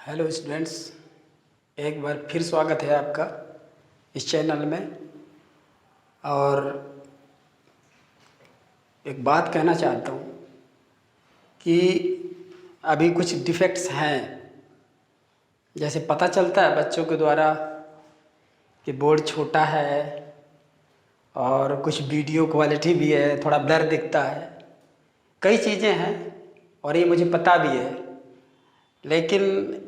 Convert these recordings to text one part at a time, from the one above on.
Hello students, एक बार फिर स्वागत है आपका इस चैनल में। और एक बात कहना चाहता हूँ कि अभी कुछ डिफेक्ट्स हैं। जैसे पता चलता है बच्चों के द्वारा कि बोर्ड छोटा है और कुछ वीडियो क्वालिटी भी है, थोड़ा ब्लर दिखता है, कई चीज़ें हैं और ये मुझे पता भी है। लेकिन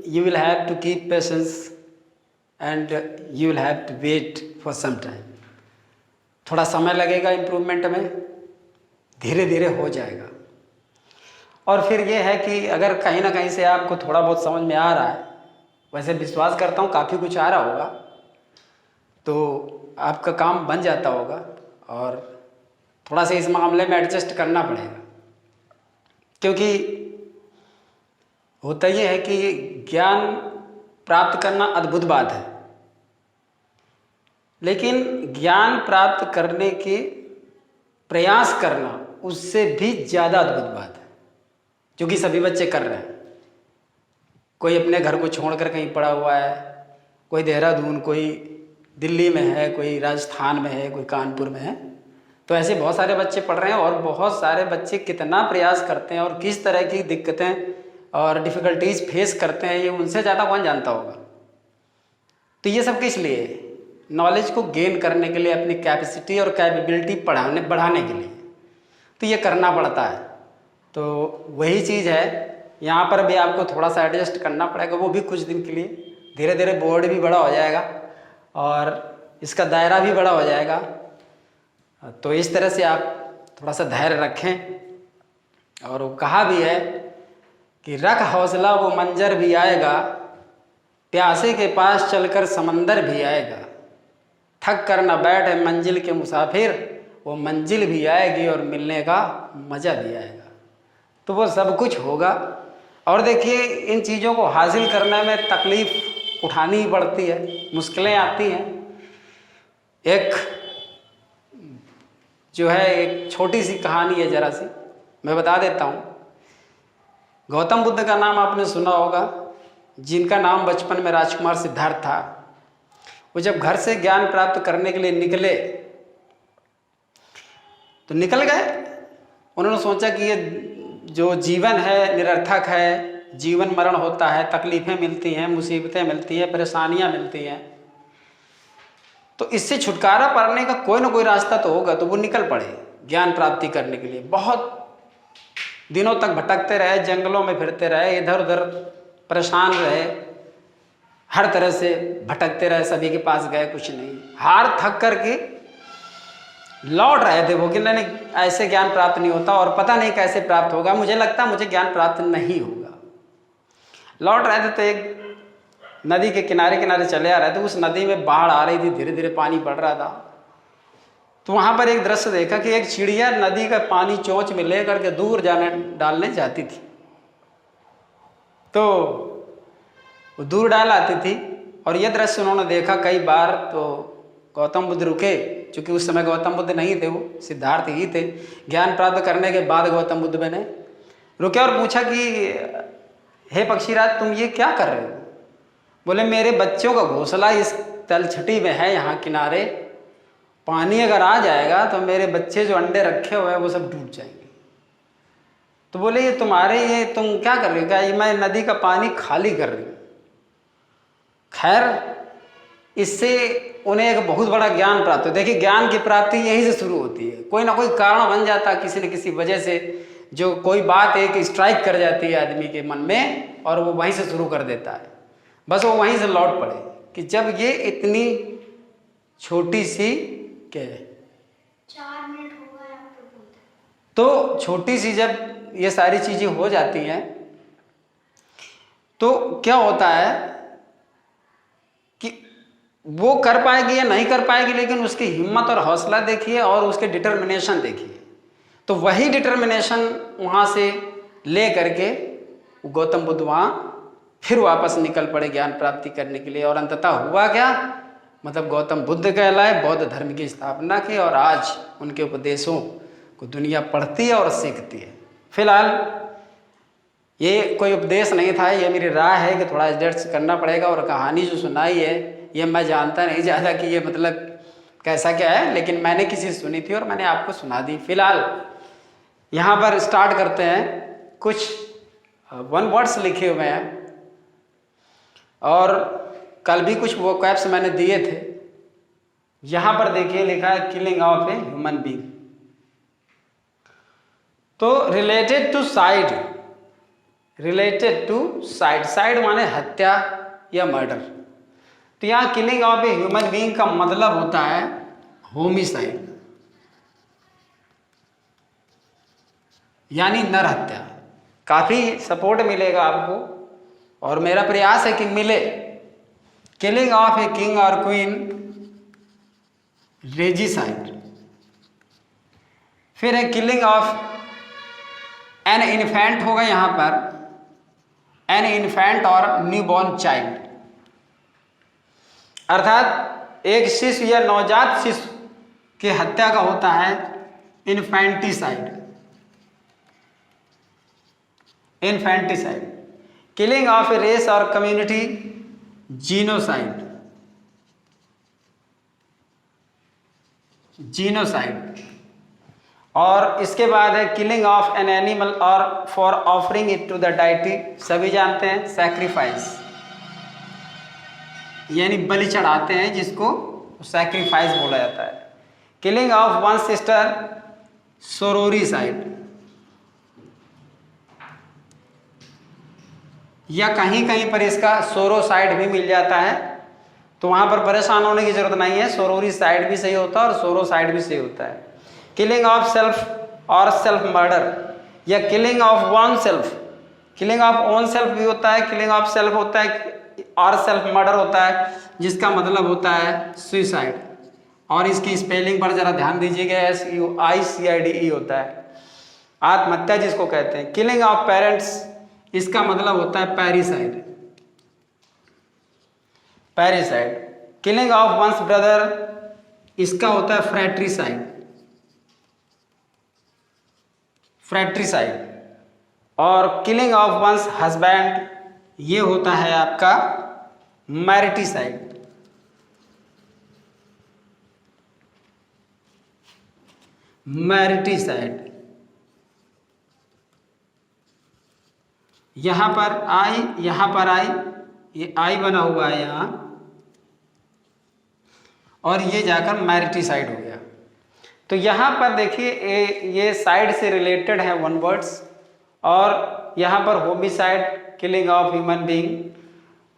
you will have to keep patience and you will have to wait for some time. थोड़ा समय लगेगा इम्प्रूवमेंट में, धीरे धीरे हो जाएगा। और फिर ये है कि अगर कहीं ना कहीं से आपको थोड़ा बहुत समझ में आ रहा है, वैसे विश्वास करता हूँ काफ़ी कुछ आ रहा होगा, तो आपका काम बन जाता होगा। और थोड़ा सा इस मामले में एडजस्ट करना पड़ेगा, क्योंकि होता ये है कि ज्ञान प्राप्त करना अद्भुत बात है, लेकिन ज्ञान प्राप्त करने के प्रयास करना उससे भी ज़्यादा अद्भुत बात है, जो कि सभी बच्चे कर रहे हैं। कोई अपने घर को छोड़कर कहीं पड़ा हुआ है, कोई देहरादून, कोई दिल्ली में है, कोई राजस्थान में है, कोई कानपुर में है। तो ऐसे बहुत सारे बच्चे पढ़ रहे हैं और बहुत सारे बच्चे कितना प्रयास करते हैं और किस तरह की दिक्कतें और डिफ़िकल्टीज फेस करते हैं, ये उनसे ज़्यादा कौन जानता होगा। तो ये सब किस लिए? नॉलेज को गेन करने के लिए, अपनी कैपेसिटी और कैपेबिलिटी बढ़ाने के लिए तो ये करना पड़ता है। तो वही चीज़ है, यहाँ पर भी आपको थोड़ा सा एडजस्ट करना पड़ेगा, वो भी कुछ दिन के लिए। धीरे धीरे बोर्ड भी बड़ा हो जाएगा और इसका दायरा भी बड़ा हो जाएगा। तो इस तरह से आप थोड़ा सा धैर्य रखें। और वो कहा भी है कि रख हौसला, वो मंजर भी आएगा, प्यासे के पास चलकर समंदर भी आएगा। थक कर न बैठे मंजिल के मुसाफिर, वो मंजिल भी आएगी और मिलने का मज़ा भी आएगा। तो वो सब कुछ होगा। और देखिए, इन चीज़ों को हासिल करने में तकलीफ़ उठानी ही पड़ती है, मुश्किलें आती हैं। एक जो है, एक छोटी सी कहानी है, ज़रा सी मैं बता देता हूँ। गौतम बुद्ध का नाम आपने सुना होगा, जिनका नाम बचपन में राजकुमार सिद्धार्थ था। वो जब घर से ज्ञान प्राप्त करने के लिए निकले तो निकल गए। उन्होंने सोचा कि ये जो जीवन है निरर्थक है, जीवन मरण होता है, तकलीफ़ें मिलती हैं, मुसीबतें मिलती हैं, परेशानियां मिलती हैं, तो इससे छुटकारा पाने का कोई ना कोई रास्ता तो होगा। तो वो निकल पड़े ज्ञान प्राप्ति करने के लिए। बहुत दिनों तक भटकते रहे, जंगलों में फिरते रहे, इधर उधर परेशान रहे, हर तरह से भटकते रहे, सभी के पास गए, कुछ नहीं। हार थक करके लौट रहे थे वो कि नहीं, ऐसे ज्ञान प्राप्त नहीं होता और पता नहीं कैसे प्राप्त होगा, मुझे लगता मुझे ज्ञान प्राप्त नहीं होगा। लौट रहे थे तो एक नदी के किनारे किनारे चले आ रहे थे। उस नदी में बाढ़ आ रही थी, धीरे धीरे पानी बढ़ रहा था। तो वहाँ पर एक दृश्य देखा कि एक चिड़िया नदी का पानी चोंच में ले करके दूर जाने डालने जाती थी। तो वो दूर डाल आती थी और ये दृश्य उन्होंने देखा कई बार। तो गौतम बुद्ध रुके, चूँकि उस समय गौतम बुद्ध नहीं थे, वो सिद्धार्थ ही थे। ज्ञान प्राप्त करने के बाद गौतम बुद्ध ने रुके और पूछा कि हे पक्षीराज, तुम ये क्या कर रहे हो? बोले, मेरे बच्चों का घोंसला इस तलछटी में है, यहाँ किनारे। पानी अगर आ जाएगा तो मेरे बच्चे जो अंडे रखे हुए हैं वो सब डूब जाएंगे। तो बोले, ये तुम्हारे, ये तुम क्या कर रहे हो? क्या ये मैं नदी का पानी खाली कर रही हूँ। खैर, इससे उन्हें एक बहुत बड़ा ज्ञान प्राप्त हो। देखिए, ज्ञान की प्राप्ति यहीं से शुरू होती है। कोई ना कोई कारण बन जाता, किसी न किसी वजह से, जो कोई बात एक स्ट्राइक कर जाती है आदमी के मन में और वो वहीं से शुरू कर देता है। बस वो वहीं से लौट पड़े कि जब ये इतनी छोटी सी, क्या है, 4 मिनट हो गए आपको बोलते। तो छोटी सी जब ये सारी चीजें हो जाती हैं तो क्या होता है कि वो कर पाएगी या नहीं कर पाएगी, लेकिन उसकी हिम्मत और हौसला देखिए और उसके डिटर्मिनेशन देखिए। तो वही डिटर्मिनेशन वहाँ से ले करके गौतम बुद्ध वहाँ फिर वापस निकल पड़े ज्ञान प्राप्ति करने के लिए। और अंततः हुआ क्या? मतलब गौतम बुद्ध कहलाए, बौद्ध धर्म की स्थापना की और आज उनके उपदेशों को दुनिया पढ़ती है और सीखती है। फिलहाल ये कोई उपदेश नहीं था, ये मेरी राय है कि थोड़ा एडजस्ट करना पड़ेगा। और कहानी जो सुनाई है ये मैं जानता नहीं ज़्यादा कि ये मतलब कैसा क्या है, लेकिन मैंने किसी से सुनी थी और मैंने आपको सुना दी। फिलहाल यहाँ पर स्टार्ट करते हैं। कुछ 1 वर्ड्स लिखे हुए हैं और कल भी कुछ वोकैब्स मैंने दिए थे। यहाँ पर देखिए लिखा है killing of a human being. तो related to cide, related to cide, cide माने हत्या या मर्डर। तो यहाँ killing of a human being का मतलब होता है होमिसाइड, यानी नर हत्या। काफी सपोर्ट मिलेगा आपको और मेरा प्रयास है कि मिले। किलिंग ऑफ ए किंग और क्वीन, रेजिसाइड। फिर है किलिंग ऑफ एन इन्फेंट, होगा यहां पर एन इन्फेंट और न्यूबॉर्न चाइल्ड, अर्थात एक शिशु या नवजात शिशु की हत्या का होता है infanticide. Infanticide. Killing of a race और कम्युनिटी, जीनोसाइड। जीनोसाइड। और इसके बाद है किलिंग ऑफ एन एनिमल और for offering it to the deity, सभी जानते हैं सैक्रिफाइस, यानी बलि चढ़ाते हैं जिसको सैक्रिफाइस बोला जाता है। Killing of one sister, sororicide. या कहीं कहीं पर इसका सोरोसाइड भी मिल जाता है, तो वहां पर परेशान होने की जरूरत नहीं है। सोरोरिसाइड भी सही होता है और सोरोसाइड भी सही होता है। किलिंग ऑफ सेल्फ और सेल्फ मर्डर, या killing of one self. Killing of own self भी होता है, किलिंग ऑफ सेल्फ होता है और सेल्फ मर्डर होता है, जिसका मतलब होता है सुइसाइड। और इसकी स्पेलिंग पर जरा ध्यान दीजिएगा, SUICIDE होता है, आत्महत्या जिसको कहते हैं। किलिंग ऑफ पेरेंट्स, इसका मतलब होता है पैरिसाइड। पैरिसाइड। किलिंग ऑफ वंस ब्रदर, इसका होता है फ्रैट्रिसाइड। फ्रैट्रिसाइड। और किलिंग ऑफ वंस हस्बैंड, ये होता है आपका मैरिटिसाइड। मैरिटिसाइड। यहां पर आई, यहां पर आई, ये आई बना हुआ है यहां, और ये जाकर मैरिटिसाइड हो गया। तो यहां पर देखिए ये साइड से रिलेटेड है 1 वर्ड्स। और यहां पर homicide, killing of human being,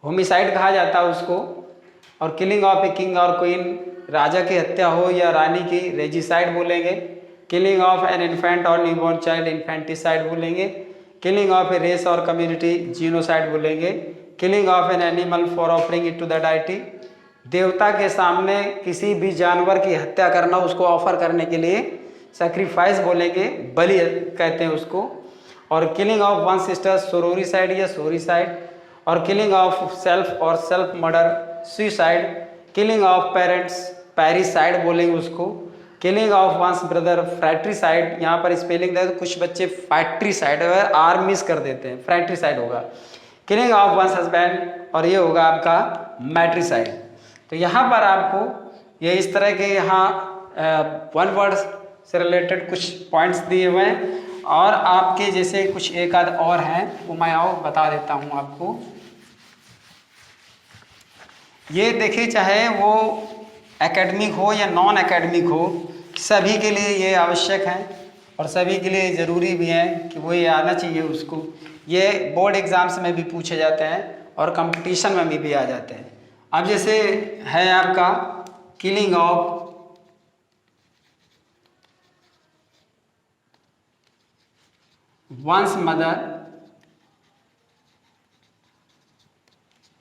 homicide कहा जाता है उसको। और किलिंग ऑफ ए किंग और क्वीन, राजा की हत्या हो या रानी की, रेजिसाइड बोलेंगे। किलिंग ऑफ एन इन्फेंट और न्यूबॉर्न चाइल्ड, इन्फेंटिसाइड बोलेंगे। किलिंग ऑफ ए रेस और कम्युनिटी, जीनोसाइड बोलेंगे। Killing of an animal for offering it to the deity, देवता के सामने किसी भी जानवर की हत्या करना, उसको ऑफर करने के लिए सैक्रिफाइस बोलेंगे, बलि कहते हैं उसको। और killing of one sister, sororicide या सोरिसाइड। और किलिंग ऑफ सेल्फ और self murder, suicide. Killing of parents, parricide बोलेंगे उसको। Killing of one's brother, fratricide. यहाँ पर स्पेलिंग देखो, कुछ बच्चे फैट्रिसाइड आर मिस कर देते हैं, फ्रैट्रिसाइड होगा। किलिंग ऑफ वंस हस्बैंड, और ये होगा आपका मैट्रिसाइड। तो यहाँ पर आपको ये इस तरह के यहाँ 1 वर्ड से रिलेटेड कुछ पॉइंट्स दिए हुए हैं। और आपके जैसे कुछ एक आध और हैं, वो मैं और बता देता हूँ आपको। ये देखिए, चाहे वो एकेडमिक हो या नॉन एकेडमिक हो, सभी के लिए ये आवश्यक है और सभी के लिए ज़रूरी भी है कि वो ये आना चाहिए उसको। ये बोर्ड एग्ज़ाम्स में भी पूछे जाते हैं और कंपटीशन में भी आ जाते हैं। अब जैसे है आपका किलिंग ऑफ वंस मदर,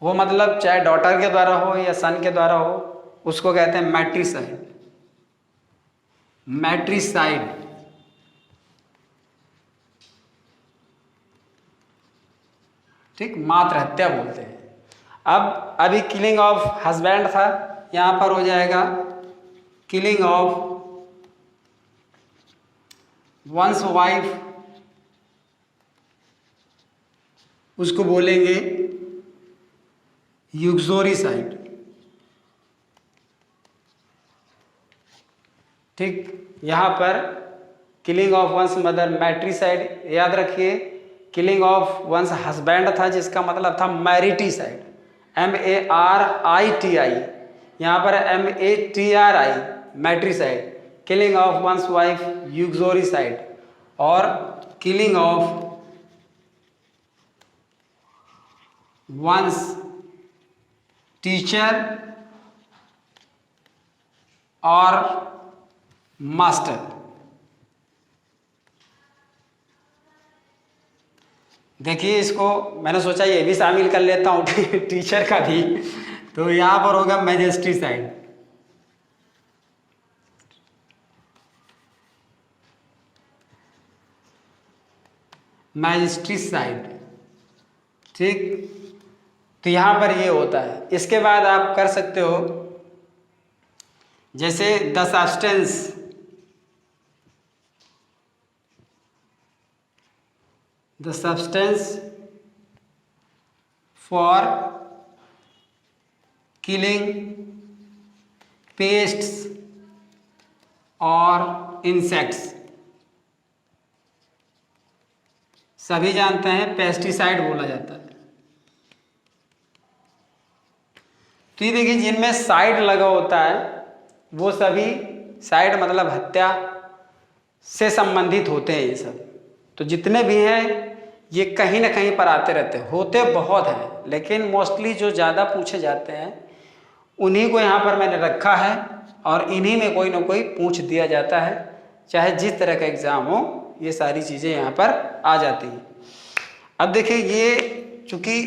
वो मतलब चाहे डॉटर के द्वारा हो या सन के द्वारा हो, उसको कहते हैं मैट्रिसाइड। मैट्रिसाइड। ठीक, मात्र हत्या बोलते हैं। अब अभी किलिंग ऑफ हस्बैंड था, यहां पर हो जाएगा किलिंग ऑफ वंस वाइफ उसको बोलेंगे यूक्सोरिसाइड। ठीक, यहाँ पर किलिंग ऑफ वंस मदर मैट्रिसाइड, याद रखिए किलिंग ऑफ वंस हस्बैंड था जिसका मतलब था मैरिटिसाइड, MARITI, यहाँ पर MATRI matricide. Killing of one's wife uxoricide, और किलिंग ऑफ वंस टीचर और मास्टर। देखिए इसको मैंने सोचा ये भी शामिल कर लेता हूँ टीचर का भी, तो यहाँ पर होगा मैजेस्टिसाइड। मैजिस्ट्रिसाइड, ठीक, तो यहाँ पर ये होता है। इसके बाद आप कर सकते हो जैसे the substance, the substance for killing pests और इंसेक्ट्स, सभी जानते हैं पेस्टिसाइड बोला जाता है। तो ये देखिए जिनमें साइड लगा होता है वो सभी, साइड मतलब हत्या से संबंधित होते हैं ये सब। तो जितने भी हैं ये कहीं ना कहीं पर आते रहते हैं, होते बहुत हैं लेकिन मोस्टली जो ज़्यादा पूछे जाते हैं उन्हीं को यहाँ पर मैंने रखा है, और इन्हीं में कोई ना कोई पूछ दिया जाता है। चाहे जिस तरह का एग्ज़ाम हो ये सारी चीज़ें यहाँ पर आ जाती हैं। अब देखिए ये चूँकि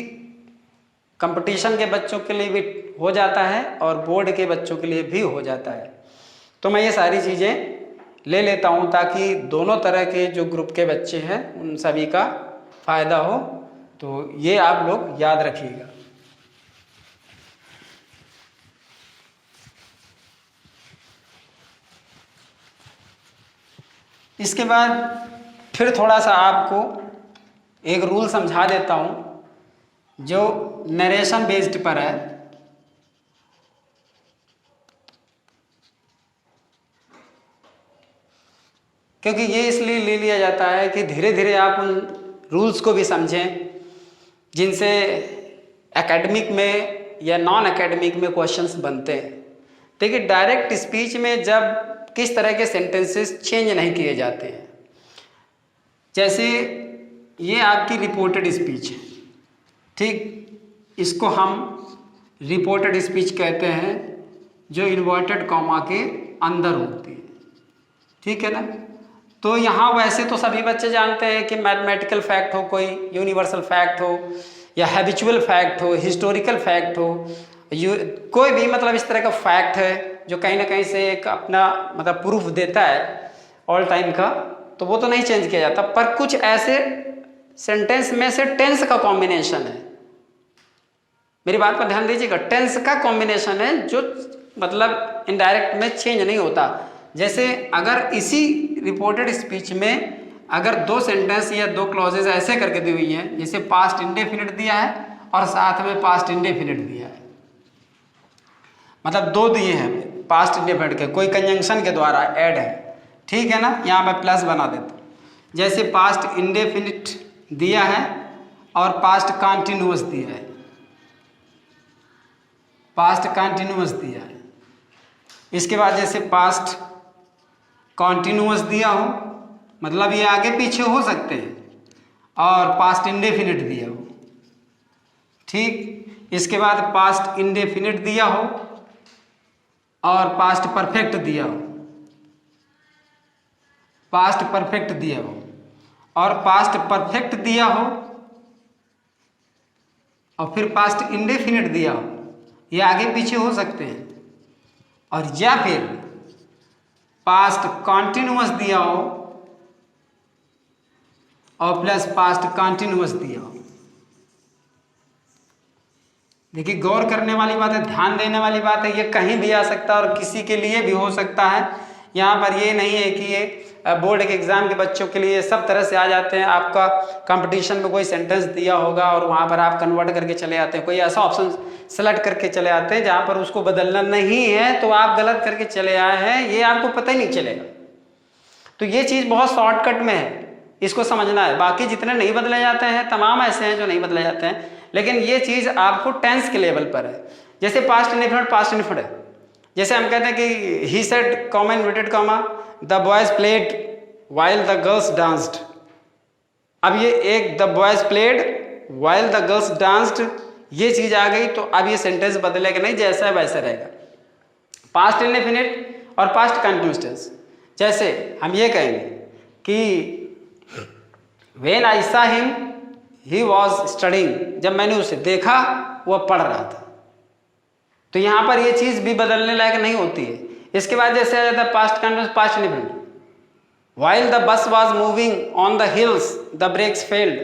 कंपटीशन के बच्चों के लिए भी हो जाता है और बोर्ड के बच्चों के लिए भी हो जाता है, तो मैं ये सारी चीज़ें ले लेता हूँ ताकि दोनों तरह के जो ग्रुप के बच्चे हैं उन सभी का फ़ायदा हो। तो ये आप लोग याद रखिएगा। इसके बाद फिर थोड़ा सा आपको एक रूल समझा देता हूँ जो नरेशन बेस्ड पर है। क्योंकि ये इसलिए ले लिया जाता है कि धीरे धीरे आप उन रूल्स को भी समझें जिनसे एकेडमिक में या नॉन एकेडमिक में क्वेश्चंस बनते हैं। देखिए डायरेक्ट स्पीच में जब किस तरह के सेंटेंसेस चेंज नहीं किए जाते हैं, जैसे ये आपकी रिपोर्टेड स्पीच है, ठीक, इसको हम रिपोर्टेड स्पीच कहते हैं जो इन्वर्टेड कॉमा के अंदर होती है, ठीक है ना। तो यहाँ वैसे तो सभी बच्चे जानते हैं कि मैथमेटिकल फैक्ट हो, कोई यूनिवर्सल फैक्ट हो या हैबिचुअल फैक्ट हो, हिस्टोरिकल फैक्ट हो, कोई भी मतलब इस तरह का फैक्ट है जो कहीं ना कहीं से एक अपना मतलब प्रूफ देता है ऑल टाइम का, तो वो तो नहीं चेंज किया जाता। पर कुछ ऐसे सेंटेंस में से टेंस का कॉम्बिनेशन है, मेरी बात पर ध्यान दीजिएगा, टेंस का कॉम्बिनेशन है जो मतलब इनडायरेक्ट में चेंज नहीं होता। जैसे अगर इसी रिपोर्टेड स्पीच में अगर दो सेंटेंस या दो क्लॉजेज ऐसे करके दी हुई हैं, जैसे पास्ट इंडेफिनिट दिया है और साथ में पास्ट इंडेफिनिट दिया है, मतलब दो दिए हैं पास्ट इंडेफिनिट के, कोई कंजंक्शन के द्वारा ऐड है, ठीक है ना। यहाँ मैं प्लस बना देता हूँ, जैसे पास्ट इंडेफिनिट दिया है और पास्ट कॉन्टिन्यूअस दिया है, पास्ट कॉन्टिन्यूअस दिया है। इसके बाद जैसे पास्ट कॉन्टिन्यूअस दिया हो, मतलब ये आगे पीछे हो सकते हैं, और पास्ट इंडेफिनिट दिया हो, ठीक। इसके बाद पास्ट इंडेफिनिट दिया हो और पास्ट परफेक्ट दिया हो, पास्ट परफेक्ट दिया हो और पास्ट परफेक्ट दिया हो और फिर पास्ट इंडेफिनिट दिया हो, ये आगे पीछे हो सकते हैं। और या फिर पास्ट कॉन्टिन्यूअस दिया हो और प्लस पास्ट कॉन्टिन्यूअस दिया हो। देखिए गौर करने वाली बात है, ध्यान देने वाली बात है, ये कहीं भी आ सकता है और किसी के लिए भी हो सकता है। यहाँ पर ये नहीं है कि ये बोर्ड के एग्ज़ाम के बच्चों के लिए सब तरह से आ जाते हैं। आपका कंपटीशन में कोई सेंटेंस दिया होगा और वहाँ पर आप कन्वर्ट करके चले आते हैं, कोई ऐसा ऑप्शन सेलेक्ट करके चले आते हैं जहाँ पर उसको बदलना नहीं है, तो आप गलत करके चले आए हैं, ये आपको पता ही नहीं चलेगा। तो ये चीज़ बहुत शॉर्टकट में है, इसको समझना है। बाकी जितने नहीं बदले जाते हैं तमाम ऐसे हैं जो नहीं बदले जाते हैं, लेकिन ये चीज़ आपको टेंस के लेवल पर है। जैसे पास्ट इंडेफिनिट पास्ट इंडेफिनिट है, जैसे हम कहते हैं कि he said comma inverted comma the boys played while the girls danced. अब ये एक the boys played while the girls danced ये चीज़ आ गई, तो अब ये सेंटेंस बदलेगा नहीं, जैसा है वैसा रहेगा। पास्ट इंडेफिनिट और पास्ट कंटिन्यूअस टेंस, जैसे हम ये कहेंगे कि when I saw him he was studying, जब मैंने उसे देखा वह पढ़ रहा था। तो यहाँ पर ये चीज़ भी बदलने लायक नहीं होती है। इसके बाद जैसे आ जाता है past continuous past indefinite, while the bus was moving on the hills the brakes failed,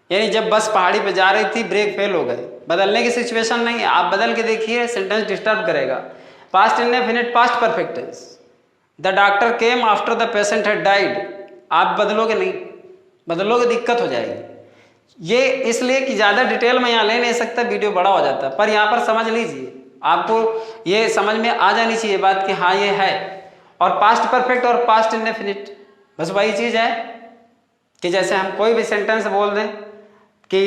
यानी जब बस पहाड़ी पे जा रही थी ब्रेक फेल हो गए। बदलने की सिचुएशन नहीं है, आप बदल के देखिए, सेंटेंस डिस्टर्ब करेगा। Past indefinite past perfect tense, the doctor came after the patient had died, आप बदलोगे नहीं, बदलोगे दिक्कत हो जाएगी। ये इसलिए कि ज़्यादा डिटेल में यहाँ ले नहीं सकता, वीडियो बड़ा हो जाता है, पर यहाँ पर समझ लीजिए, आपको ये समझ में आ जानी चाहिए बात कि हाँ ये है। और पास्ट परफेक्ट और पास्ट इंडेफिनिट बस वही चीज़ है कि जैसे हम कोई भी सेंटेंस बोल दें कि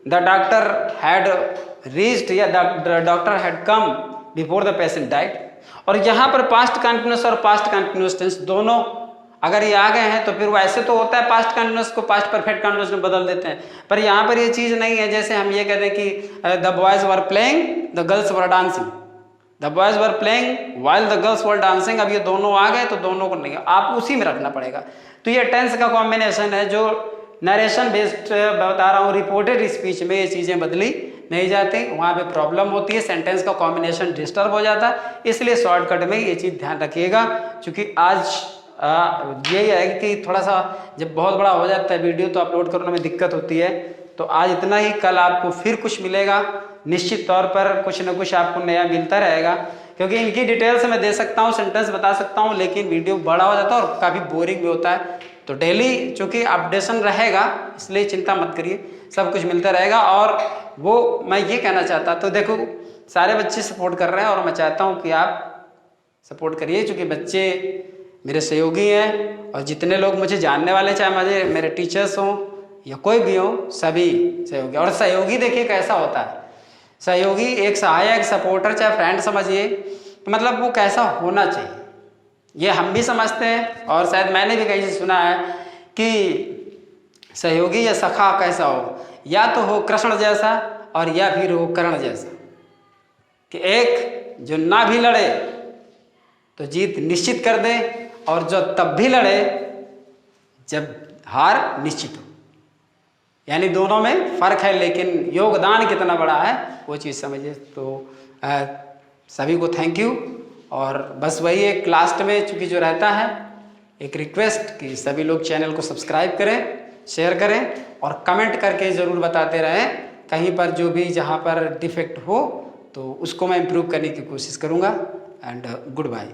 द डॉक्टर हैड रीच्ड या the doctor had come before the patient died, और यहाँ पर पास्ट कंटिन्यूअस और पास्ट कंटिन्यूअस टेंस दोनों अगर ये आ गए हैं तो फिर वैसे तो होता है पास्ट कंटिन्यूअस को पास्ट परफेक्ट कंटिन्यूअस में बदल देते हैं, पर यहाँ पर ये चीज़ नहीं है। जैसे हम ये कहते हैं कि the boys were playing the girls were dancing, the boys were playing while the girls were dancing, अब ये दोनों आ गए तो दोनों को नहीं, आप उसी में रखना पड़ेगा। तो ये टेंस का कॉम्बिनेशन है जो नरेशन बेस्ड बता रहा हूँ, रिपोर्टेड स्पीच में ये चीज़ें बदली नहीं जाती, वहाँ पे प्रॉब्लम होती है, सेंटेंस का कॉम्बिनेशन डिस्टर्ब हो जाता है। इसलिए शॉर्टकट में ये चीज़ ध्यान रखिएगा, क्योंकि आज यही है कि थोड़ा सा जब बहुत बड़ा हो जाता है वीडियो तो अपलोड करने में दिक्कत होती है। तो आज इतना ही, कल आपको फिर कुछ मिलेगा, निश्चित तौर पर कुछ न कुछ आपको नया मिलता रहेगा, क्योंकि इनकी डिटेल्स मैं दे सकता हूँ, सेंटेंस बता सकता हूँ, लेकिन वीडियो बड़ा हो जाता है और काफ़ी बोरिंग भी होता है। तो डेली चूँकि अपडेशन रहेगा, इसलिए चिंता मत करिए, सब कुछ मिलता रहेगा। और वो मैं ये कहना चाहता, तो देखो सारे बच्चे सपोर्ट कर रहे हैं और मैं चाहता हूँ कि आप सपोर्ट करिए, क्योंकि बच्चे मेरे सहयोगी हैं और जितने लोग मुझे जानने वाले, चाहे मेरे टीचर्स हों या कोई भी हो, सभी सहयोगी। और सहयोगी देखिए कैसा होता है, सहयोगी एक सहायक सपोर्टर चाहे फ्रेंड समझिए, तो मतलब वो कैसा होना चाहिए ये हम भी समझते हैं। और शायद मैंने भी कहीं से सुना है कि सहयोगी या सखा कैसा हो, या तो हो कृष्ण जैसा और या फिर हो कर्ण जैसा, कि एक जो ना भी लड़े तो जीत निश्चित कर दे, और जो तब भी लड़े जब हार निश्चित हो। यानी दोनों में फ़र्क है, लेकिन योगदान कितना बड़ा है वो चीज़ समझिए। तो सभी को थैंक यू। और बस वही एक लास्ट में चूँकि जो रहता है एक रिक्वेस्ट कि सभी लोग चैनल को सब्सक्राइब करें, शेयर करें और कमेंट करके ज़रूर बताते रहें, कहीं पर जो भी जहाँ पर डिफेक्ट हो तो उसको मैं इम्प्रूव करने की कोशिश करूँगा। And good bye.